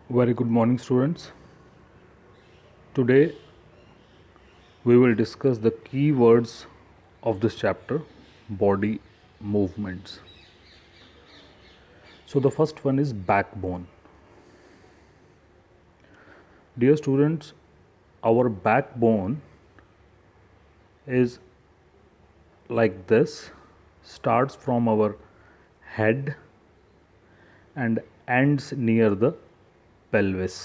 Very good morning, students. Today we will discuss the key words of this chapter, body movements. So, the first one is backbone. Dear students, our backbone is like this, starts from our head and ends near the pelvis.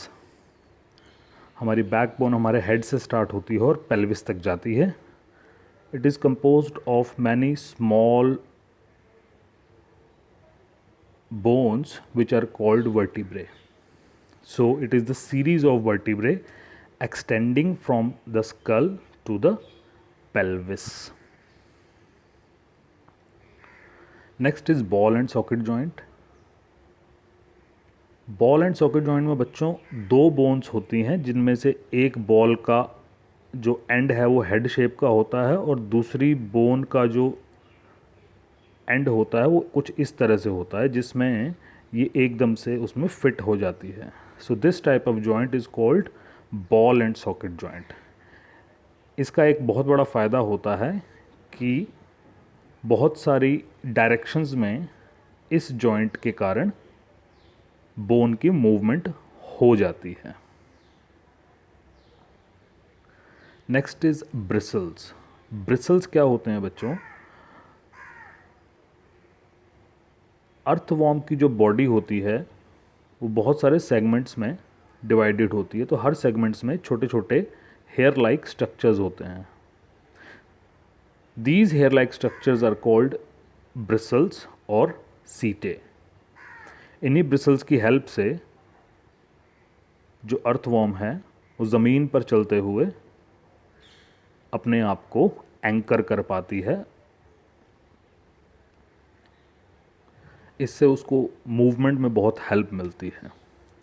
हमारी backbone हमारे head से start होती है और pelvis तक जाती है. It is composed of many small bones which are called vertebrae. So it is the series of vertebrae extending from the skull to the pelvis. Next is ball and socket joint. Ball and socket joint में बच्चों दो bones होती हैं, जिनमें से एक ball का जो एंड है वो हेड शेप का होता है और दूसरी बोन का जो एंड होता है वो कुछ इस तरह से होता है जिसमें ये एकदम से उसमें फिट हो जाती है. So this type of joint is called ball and socket joint. इसका एक बहुत बड़ा फ़ायदा होता है कि बहुत सारी डायरेक्शंस में इस जॉइंट के कारण बोन की मूवमेंट हो जाती है. Next is bristles. ब्रिसल्स क्या होते हैं बच्चों? अर्थवॉर्म की जो बॉडी होती है वो बहुत सारे सेगमेंट्स में डिवाइडेड होती है, तो हर सेगमेंट्स में छोटे छोटे हेयर लाइक स्ट्रक्चर्स होते हैं. These hair like structures are called bristles और सीटे. इन्हीं ब्रिसल्स की हेल्प से जो अर्थवॉर्म है वो ज़मीन पर चलते हुए अपने आप को एंकर कर पाती है. इससे उसको मूवमेंट में बहुत हेल्प मिलती है.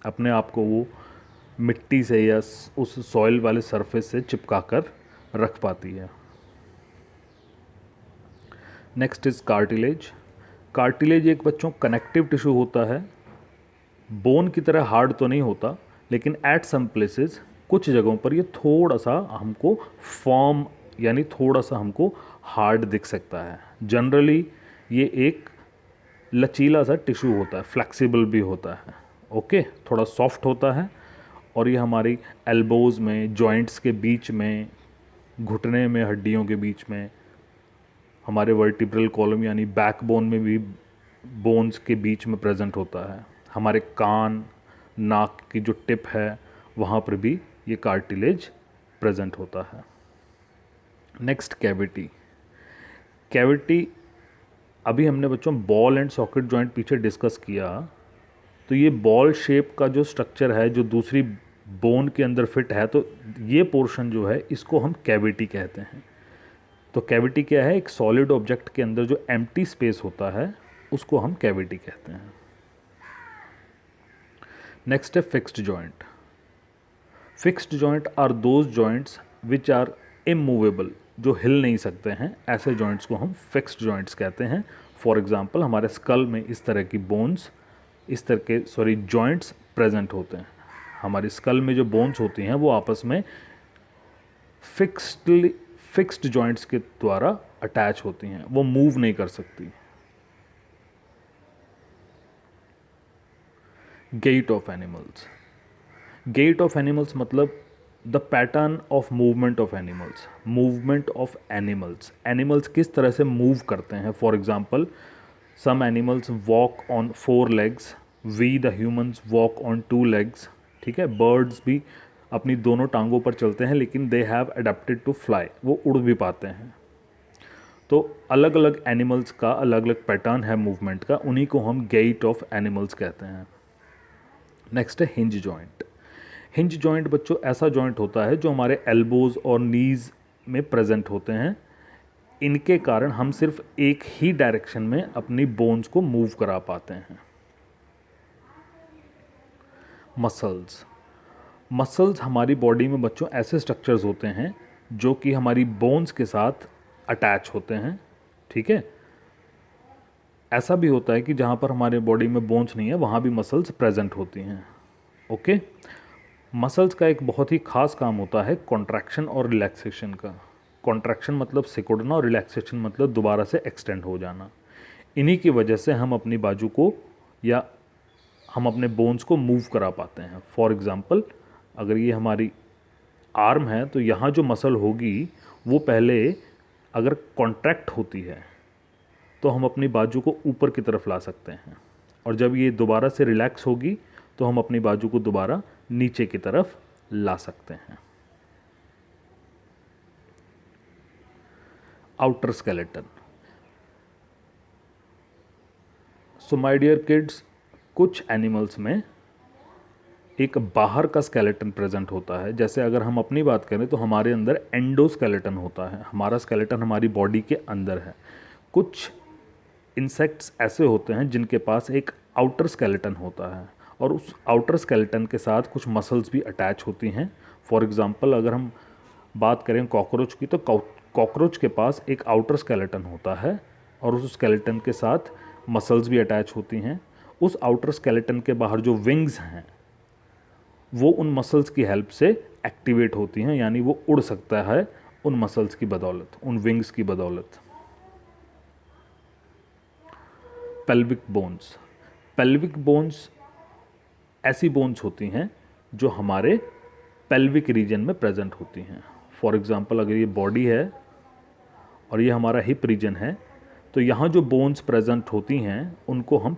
अपने आप को वो मिट्टी से या उस सॉइल वाले सरफेस से चिपका कर रख पाती है. Next is cartilage. कार्टिलेज एक बच्चों कनेक्टिव टिश्यू होता है. बोन की तरह हार्ड तो नहीं होता, लेकिन एट सम प्लेसेस कुछ जगहों पर ये थोड़ा सा हमको फॉर्म यानी थोड़ा सा हमको हार्ड दिख सकता है. जनरली ये एक लचीला सा टिश्यू होता है, फ्लेक्सिबल भी होता है. ओके, थोड़ा सॉफ्ट होता है और ये हमारी एल्बोज़ में, जॉइंट्स के बीच में, घुटने में, हड्डियों के बीच में, हमारे वर्टिब्रल कॉलम यानी बैकबोन में भी बोन्स के बीच में प्रेजेंट होता है. हमारे कान, नाक की जो टिप है वहाँ पर भी ये कार्टिलेज प्रेजेंट होता है. Next cavity. कैविटी अभी हमने बच्चों बॉल एंड सॉकेट जॉइंट पीछे डिस्कस किया, तो ये बॉल शेप का जो स्ट्रक्चर है जो दूसरी बोन के अंदर फिट है, तो ये पोर्शन जो है इसको हम कैविटी कहते हैं. तो कैविटी क्या है? एक सॉलिड ऑब्जेक्ट के अंदर जो एम्प्टी स्पेस होता है उसको हम कैविटी कहते हैं. नेक्स्ट है fixed joint. Fixed joint are those joints which are immovable, जो हिल नहीं सकते हैं. ऐसे जॉइंट्स को हम फिक्स्ड जॉइंट्स कहते हैं. फॉर एग्जांपल हमारे स्कल में इस तरह की बोन्स, इस तरह के जॉइंट्स प्रेजेंट होते हैं. हमारी स्कल में जो बोन्स होती हैं वो आपस में फिक्स्ड जॉइंट्स के द्वारा अटैच होती हैं, वो मूव नहीं कर सकती. Gait of animals. Gait of animals मतलब the pattern of movement of animals. Movement of animals, animals किस तरह से मूव करते हैं. For example some animals walk on 4 legs, we the humans walk on 2 legs. ठीक है, बर्ड्स भी अपनी दोनों टांगों पर चलते हैं, लेकिन they have adapted to fly, वो उड़ भी पाते हैं. तो अलग अलग एनिमल्स का अलग अलग पैटर्न है मूवमेंट का, उन्हीं को हम गेट ऑफ एनिमल्स कहते हैं. नेक्स्ट है हिंज जॉइंट. हिंज जॉइंट बच्चों ऐसा जॉइंट होता है जो हमारे एल्बोज़ और नीज़ में प्रेजेंट होते हैं. इनके कारण हम सिर्फ एक ही डायरेक्शन में अपनी बोन्स को मूव करा पाते हैं. मसल्स. मसल्स हमारी बॉडी में बच्चों ऐसे स्ट्रक्चर्स होते हैं जो कि हमारी बोन्स के साथ अटैच होते हैं. ठीक है, ऐसा भी होता है कि जहाँ पर हमारे बॉडी में बोन्स नहीं है वहाँ भी मसल्स प्रेजेंट होती हैं. ओके। मसल्स का एक बहुत ही खास काम होता है कॉन्ट्रैक्शन और रिलैक्सेशन का। कॉन्ट्रैक्शन मतलब सिकुड़ना और रिलैक्सेशन मतलब दोबारा से एक्सटेंड हो जाना। इन्हीं की वजह से हम अपनी बाजू को या हम अपने बोन्स को मूव करा पाते हैं। फॉर एग्ज़ाम्पल, अगर ये हमारी आर्म है तो यहाँ जो मसल होगी वो पहले अगर कॉन्ट्रैक्ट होती है तो हम अपनी बाजू को ऊपर की तरफ ला सकते हैं, और जब ये दोबारा से रिलैक्स होगी तो हम अपनी बाजू को दोबारा नीचे की तरफ ला सकते हैं। Outer skeleton. So my dear kids, कुछ एनिमल्स में एक बाहर का स्केलेटन प्रेजेंट होता है। जैसे अगर हम अपनी बात करें तो हमारे अंदर एंडोस्केलेटन होता है, हमारा स्केलेटन हमारी बॉडी के अंदर है। कुछ इंसेक्ट्स ऐसे होते हैं जिनके पास एक आउटर स्केलेटन होता है, और उस आउटर स्केलेटन के साथ कुछ मसल्स भी अटैच होती हैं। फॉर एग्ज़ाम्पल, अगर हम बात करें कॉकरोच की, तो कॉकरोच के पास एक आउटर स्केलेटन होता है और उस स्केलेटन के साथ मसल्स भी अटैच होती हैं। उस आउटर स्केलेटन के बाहर जो विंग्स हैं वो उन मसल्स की हेल्प से एक्टिवेट होती हैं, यानी वो उड़ सकता है उन मसल्स की बदौलत, उन विंग्स की बदौलत। Pelvic bones. पेल्विक बोन्स ऐसी बोन्स होती हैं जो हमारे पेल्विक रीजन में प्रेजेंट होती हैं। फॉर एग्ज़ाम्पल, अगर ये बॉडी है और ये हमारा हिप रीजन है, तो यहाँ जो बोन्स प्रेजेंट होती हैं उनको हम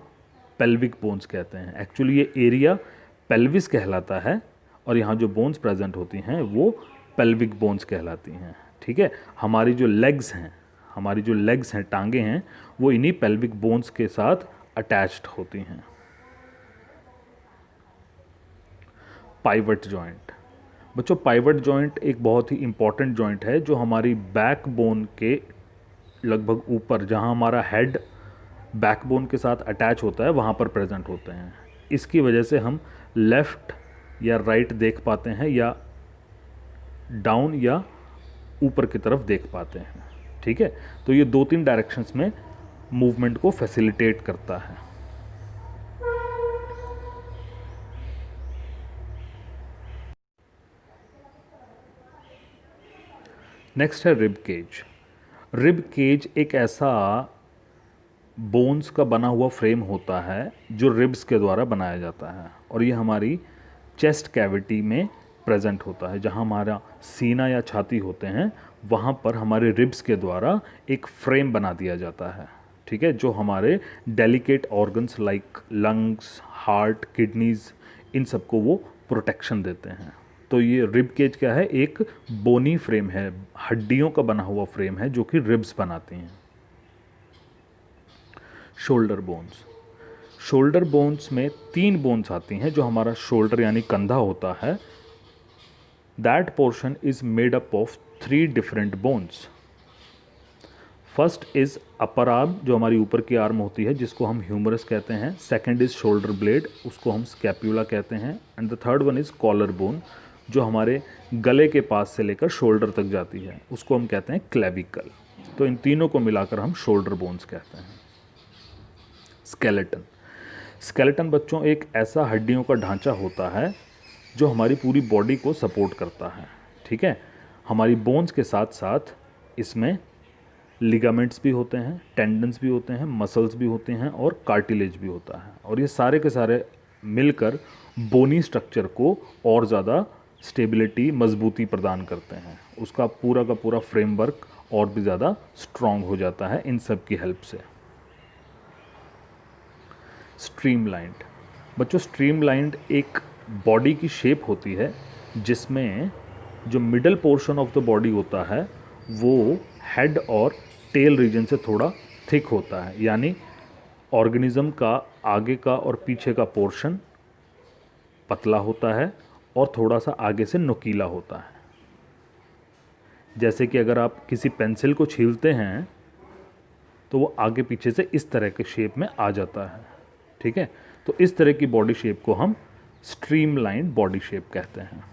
पेल्विक बोन्स कहते हैं। एक्चुअली ये एरिया पेल्विस कहलाता है और यहाँ जो बोन्स प्रेजेंट होती हैं वो पेल्विक बोन्स कहलाती हैं। ठीक है, हमारी जो लेग्स हैं, टांगे हैं, वो इन्हीं पेल्विक बोन्स के साथ अटैच्ड होती हैं। Pivot joint. बच्चों, पाइवट जॉइंट एक बहुत ही इंपॉर्टेंट जॉइंट है जो हमारी बैक बोन के लगभग ऊपर, जहाँ हमारा हेड बैक बोन के साथ अटैच होता है, वहाँ पर प्रेजेंट होते हैं। इसकी वजह से हम लेफ़्ट या राइट देख पाते हैं, या डाउन या ऊपर की तरफ देख पाते हैं। ठीक है, तो ये 2-3 डायरेक्शंस में मूवमेंट को फैसिलिटेट करता है। नेक्स्ट है रिब केज। रिब केज एक ऐसा बोन्स का बना हुआ फ्रेम होता है जो रिब्स के द्वारा बनाया जाता है, और ये हमारी चेस्ट कैविटी में प्रेजेंट होता है। जहाँ हमारा सीना या छाती होते हैं वहाँ पर हमारे रिब्स के द्वारा एक फ्रेम बना दिया जाता है। ठीक है, जो हमारे delicate organs like lungs, heart, kidneys, इन सबको वो प्रोटेक्शन देते हैं। तो ये रिब केज क्या है? एक बोनी फ्रेम है, हड्डियों का बना हुआ फ्रेम है जो कि रिब्स बनाती हैं। Shoulder bones. शोल्डर बोन्स में 3 बोन्स आती हैं। जो हमारा शोल्डर यानी कंधा होता है, that portion is made up of 3 different bones. First is upper arm, जो हमारी ऊपर की आर्म होती है जिसको हम ह्यूमरस कहते हैं। सेकंड इज शोल्डर ब्लेड, उसको हम स्कैप्यूला कहते हैं। And the third one is collar bone, जो हमारे गले के पास से लेकर शोल्डर तक जाती है, उसको हम कहते हैं क्लेविकल। तो इन तीनों को मिलाकर हम शोल्डर बोन्स कहते हैं। स्केलेटन। स्केलेटन बच्चों एक ऐसा हड्डियों का ढांचा होता है जो हमारी पूरी बॉडी को सपोर्ट करता है। ठीक है, हमारी बोन्स के साथ साथ इसमें लिगामेंट्स भी होते हैं, टेंडन्स भी होते हैं, मसल्स भी होते हैं और कार्टिलेज भी होता है, और ये सारे के सारे मिलकर बोनी स्ट्रक्चर को और ज़्यादा स्टेबिलिटी, मजबूती प्रदान करते हैं। उसका पूरा का पूरा फ्रेमवर्क और भी ज़्यादा स्ट्रॉन्ग हो जाता है इन सब की हेल्प से। स्ट्रीमलाइंड। बच्चों, स्ट्रीमलाइंड एक बॉडी की शेप होती है जिसमें जो middle portion of the body होता है वो हेड और टेल रीजन से थोड़ा थिक होता है, यानी ऑर्गेनिज्म का आगे का और पीछे का पोर्शन पतला होता है और थोड़ा सा आगे से नुकीला होता है। जैसे कि अगर आप किसी पेंसिल को छीलते हैं तो वो आगे पीछे से इस तरह के शेप में आ जाता है। ठीक है, तो इस तरह की बॉडी शेप को हम स्ट्रीमलाइंड बॉडी शेप कहते हैं।